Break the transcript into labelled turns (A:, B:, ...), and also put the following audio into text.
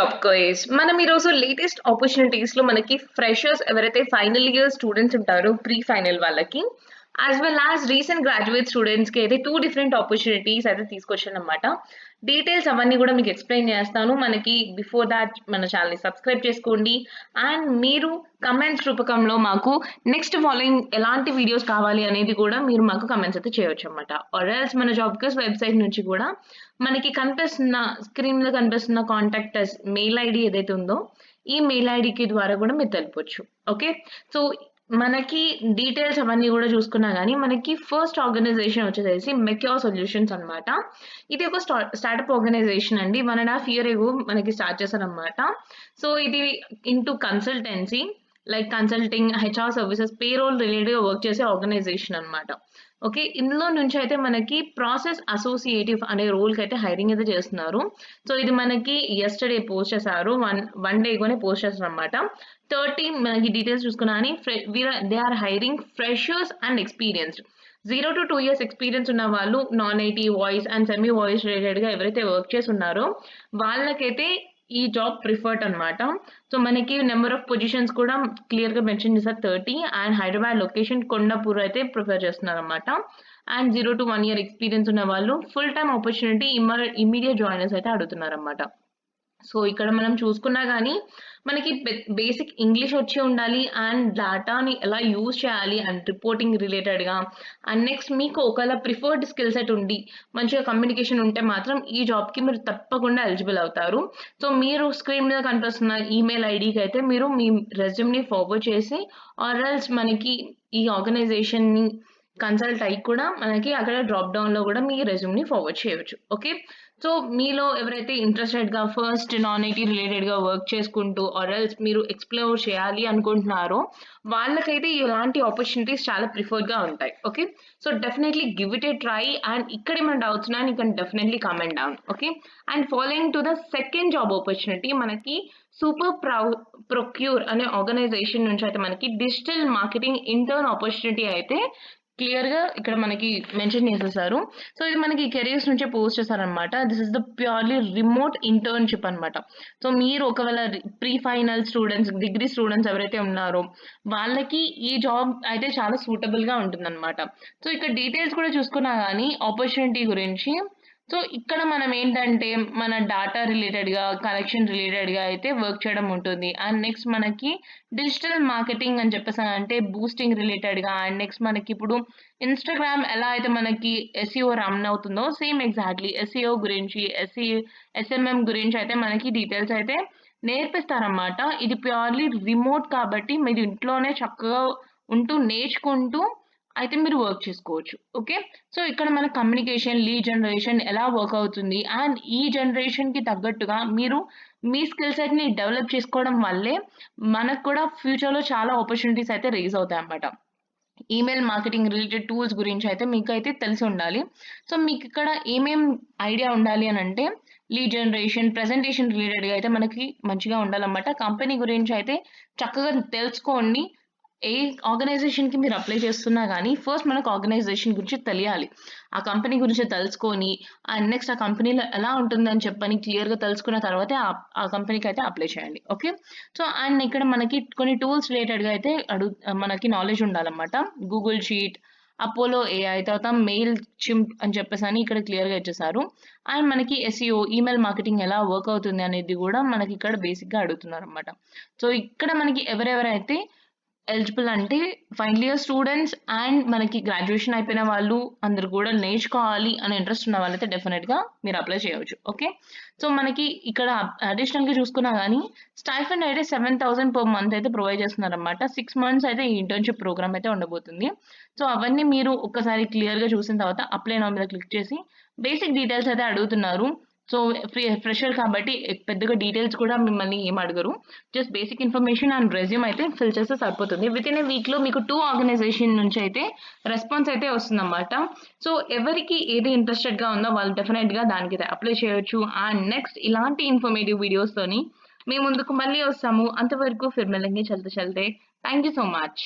A: Job quiz. మనం ఈరోజు latest ఆపర్చునిటీస్‌లో మనకి ఫ్రెషర్స్ ఎవరైతే ఫైనల్ ఇయర్ స్టూడెంట్స్ ఉంటారో ప్రీ ఫైనల్ వాళ్ళకి, as well as recent graduate స్టూడెంట్స్‌కి అయితే 2 డిఫరెంట్ ఆపర్చునిటీస్ అయితే తీసుకొచ్చానన్నమాట. డీటెయిల్స్ అవన్నీ గూడా మీకు ఎక్స్‌ప్లెయిన్ చేస్తాను. మనకి బిఫోర్ థాట్ మన ఛానెల్‌ని సబ్స్క్రైబ్ చేసుకోండి. అండ్ మీరు కమెంట్స్ రూపకంలో మాకు నెక్స్ట్ ఫాలోయింగ్ ఎలాంటి వీడియోస్ కావాలి అనేది కూడా మీరు మాకు కమెంట్స్ అయితే చేయొచ్చన్నమాట. ఆర్ ఎల్స్ మన జాబ్ క్విజ్ వెబ్‌సైట్ నుంచి కూడా మనకి కనిపిస్తున్న స్క్రీన్ మీద కనిపిస్తున్న కాంటాక్ట్ అస్ మెయిల్ ఐడీ ఏదైతే ఉందో, ఈ మెయిల్ ఐడీకి ద్వారా కూడా మీరు తెలపొచ్చు. ఓకే. సో, మనకి డీటెయిల్స్ అవన్నీ గూడా చూసుకున్నా గానీ, మనకి ఫస్ట్ ఆర్గనైజేషన్ వచ్చేసేసి మెక్యూర్ సొల్యూషన్స్ అన్నమాట. ఇది ఒక స్టార్టప్ ఆర్గనైజేషన్ అండి. 1 ½ ఇయర్ ఎగో మనకి స్టార్ట్ చేశారన్నమాట. సో, ఇది into consultancy like consulting, HR services, payroll రిలేటెడ్‌గా వర్క్ చేసే ఆర్గనైజేషన్ అన్నమాట. ఓకే. ఇందులో నుంచయితే మనకి ప్రాసెస్ అసోసియేటివ్ అనే రోల్‌కయితే హైరింగ్ అయితే చేస్తున్నారు. సో, ఇది మనకి యెస్టర్‌డే పోస్ట్ చేశారు. వన్ డే ఎగోనే పోస్ట్ చేశారన్నమాట. 30 మనకి డీటెయిల్స్ చూసుకున్నా గాని they are hiring freshers and experienced. 0-2 years experience ఉన్న వాళ్ళు non IT, voice and semi voice రిలేటెడ్‌గా ఎవరైతే వర్క్ చేసున్నారో వాళ్ళకైతే ఈ జాబ్ ప్రిఫర్డ్ అన్నమాట. సో, మనకి నంబర్ ఆఫ్ పొజిషన్స్ కూడా క్లియర్‌గా మెన్షన్ చేశారు 30 అండ్ హైదరాబాద్ లొకేషన్ కొండాపూర్ అయితే ప్రిఫర్ చేస్తున్నారన్నమాట. అండ్ 0-1 ఇయర్ ఎక్స్‌పీరియన్స్ ఉన్న వాళ్ళు full time opportunity immediate joiners అయితే అడుగుతున్నారన్నమాట. సో, ఇక్కడ మనం చూసుకున్నా గానీ, మనకి బేసిక్ ఇంగ్లీష్ వచ్చి ఉండాలి. అండ్ డేటాని ఎలా యూజ్ చేయాలి అండ్ రిపోర్టింగ్ రిలేటెడ్‌గా అండ్ నెక్స్ట్ మీకు ఒకవేళ ప్రిఫర్డ్ స్కిల్ సెట్ ఉండి, మంచిగా కమ్యూనికేషన్ ఉంటే మాత్రం ఈ జాబ్‌కి మీరు తప్పకుండా ఎలిజిబుల్ అవుతారు. సో, మీరు స్క్రీన్ మీద కనిపిస్తున్న ఈమెయిల్ ఐడీకైతే మీరు మీ రెజ్యూమ్‌ని ఫార్వర్డ్ చేసి ఆర్ ఎల్స్ మనకి ఈ ఆర్గనైజేషన్‌ని కన్సల్ట్ అయ్యి కూడా మనకి అక్కడ డ్రాప్ డౌన్‌లో గూడా మీ రెజ్యూమ్‌ని ఫార్వర్డ్ చేయొచ్చు. ఓకే. సో, మీలో ఎవరైతే ఇంట్రెస్టెడ్‌గా ఫస్ట్ నాన్ ఐటీ రిలేటెడ్‌గా వర్క్ చేసుకుంటూ ఆర్ ఎల్స్ మీరు ఎక్స్‌ప్లోర్ చేయాలి అనుకుంటున్నారో, వాళ్ళకైతే ఇలాంటి ఆపర్చునిటీస్ చాలా ప్రిఫర్డ్‌గా ఉంటాయి. Okay. So, definitely give it a try and ఇక్కడేమైనా డౌట్స్ ఉన్నా you can definitely comment down. Okay. And following to the second job opportunity మనకి సూపర్ ప్రొక్యూర్ అనే ఆర్గనైజేషన్ నుంచి అయితే మనకి డిజిటల్ మార్కెటింగ్ ఇంటర్న్ ఆపర్చునిటీ అయితే క్లియర్‌గా ఇక్కడ మనకి మెన్షన్ చేసేసారు. సో, ఇది మనకి కెరియర్స్ నుంచే పోస్ట్ చేశారన్నమాట. This is the purely remote internship అన్నమాట. సో, మీరు ఒకవేళ pre final students, degree students ఎవరైతే ఉన్నారో వాళ్ళకి ఈ జాబ్ అయితే చాలా సూటబుల్‌గా ఉంటుందన్నమాట. సో, ఇక్కడ డీటెయిల్స్ కూడా చూసుకున్నా గానీ ఆపర్చునిటీ గురించి సో, ఇక్కడ మనం ఏంటంటే మన డాటా రిలేటెడ్‌గా, కనెక్షన్ రిలేటెడ్‌గా అయితే వర్క్ చేయడం ఉంటుంది. అండ్ నెక్స్ట్ మనకి డిజిటల్ మార్కెటింగ్ అని చెప్పేసనంటే బూస్టింగ్ రిలేటెడ్‌గా అండ్ నెక్స్ట్ మనకిప్పుడు ఇన్‌స్టాగ్రామ్ ఎలా అయితే మనకి ఎస్‌ఈఓ రన్ అవుతుందో సేమ్ ఎగ్జాక్ట్‌లీ ఎస్‌ఈఓ గురించి, ఎస్ఎంఎం గురించి అయితే మనకి డీటెయిల్స్ అయితే నేర్పిస్తారన్నమాట. ఇది ప్యూర్‌లీ రిమోట్ కాబట్టి మీరు ఇంట్లోనే చక్కగా ఉంటూ నేర్చుకుంటూ అయితే మీరు వర్క్ చేసుకోవచ్చు. ఓకే. సో, ఇక్కడ మన కమ్యూనికేషన్, లీడ్ జనరేషన్ ఎలా వర్క్ అవుతుంది అండ్ ఈ జనరేషన్‌కి తగ్గట్టుగా మీరు మీ స్కిల్ సెట్‌ని డెవలప్ చేసుకోవడం వల్లే మనకు కూడా ఫ్యూచర్‌లో చాలా ఆపర్చునిటీస్ అయితే రైజ్ అవుతాయన్నమాట. ఈమెయిల్ మార్కెటింగ్ రిలేటెడ్ టూల్స్ గురించయితే మీకైతే తెలిసుండాలి. సో, మీకిక్కడ ఏమేం ఐడియా ఉండాలి అనంటే, లీడ్ జనరేషన్, ప్రెజెంటేషన్ రిలేటెడ్‌గా అయితే మనకి మంచిగా ఉండాలన్నమాట. కంపెనీ గురించయితే చక్కగా తెలుసుకోండి. ఏ ఆర్గనైజేషన్‌కి మీరు అప్లై చేస్తున్నా గానీ, ఫస్ట్ మనకు ఆర్గనైజేషన్ గురించి తెలియాలి. ఆ కంపెనీ గురించి తెలుసుకొని, అండ్ నెక్స్ట్ ఆ కంపెనీలో ఎలా ఉంటుందని చెప్పని క్లియర్‌గా తెలుసుకున్న తర్వాతే ఆ కంపెనీకైతే అప్లై చేయండి. ఓకే. సో, అండ్ ఇక్కడ మనకి కొన్ని టూల్స్ రిలేటెడ్‌గా అయితే మనకి నాలెడ్జ్ ఉండాలన్నమాట. గూగుల్ షీట్, అపోలో ఏఐ, తర్వాత మెయిల్ చింప్ అని చెప్పేసని ఇక్కడ క్లియర్‌గా ఇచ్చేసారు. అండ్ మనకి ఎస్‌ఈఓ, ఈమెయిల్ మార్కెటింగ్ ఎలా వర్క్ అవుతుంది అనేది గూడా మనకిక్కడ బేసిక్‌గా అడుగుతున్నారన్నమాట. సో, ఇక్కడ మనకి ఎవరెవరైతే ఎలిజిబుల్ అంటే ఫైనల్ ఇయర్ స్టూడెంట్స్ అండ్ మనకి గ్రాడ్యుయేషన్ అయిపోయిన వాళ్ళు అందరూ కూడా నేర్చుకోవాలి అనే ఇంట్రెస్ట్ ఉన్న వాళ్ళైతే డెఫినిట్‌గా మీరు అప్లై చేయవచ్చు. ఓకే. సో, మనకి ఇక్కడ అడిషనల్‌గా చూసుకున్నా గానీ స్టైఫండ్ అయితే 7,000 పర్ మంత్ అయితే ప్రొవైడ్ చేస్తున్నారన్నమాట. 6 మంత్స్ అయితే ఈ ఇంటర్న్‌షిప్ ప్రోగ్రామ్ అయితే ఉండబోతుంది. సో, అవన్నీ మీరు ఒక్కసారి క్లియర్‌గా చూసిన తర్వాత అప్లై నౌ మీద క్లిక్ చేసి బేసిక్ డీటెయిల్స్ అయితే అడుగుతున్నారు. సో, ఫ్రెషర్ కాబట్టి పెద్దగా డీటెయిల్స్ కూడా మిమ్మల్ని ఏమి అడగరు. Just basic information and resume అయితే ఫిల్ చేస్తే సరిపోతుంది. వితిన్ ఎ వీక్‌లో మీకు 2 ఆర్గనైజేషన్ నుంచి అయితే రెస్పాన్స్ అయితే వస్తుందన్నమాట. సో, ఎవరికి ఏది ఇంట్రెస్టెడ్‌గా ఉందో వాళ్ళు డెఫినెట్‌గా దానికైతే అప్లై చేయొచ్చు. అండ్ నెక్స్ట్ ఇలాంటి ఇన్ఫర్మేటివ్ వీడియోస్‌తోని మీ ముందుకు మళ్ళీ వస్తాము. అంతవరకు ఫిర్ మిలేంగే చల్తే చల్తే. Thank you so much.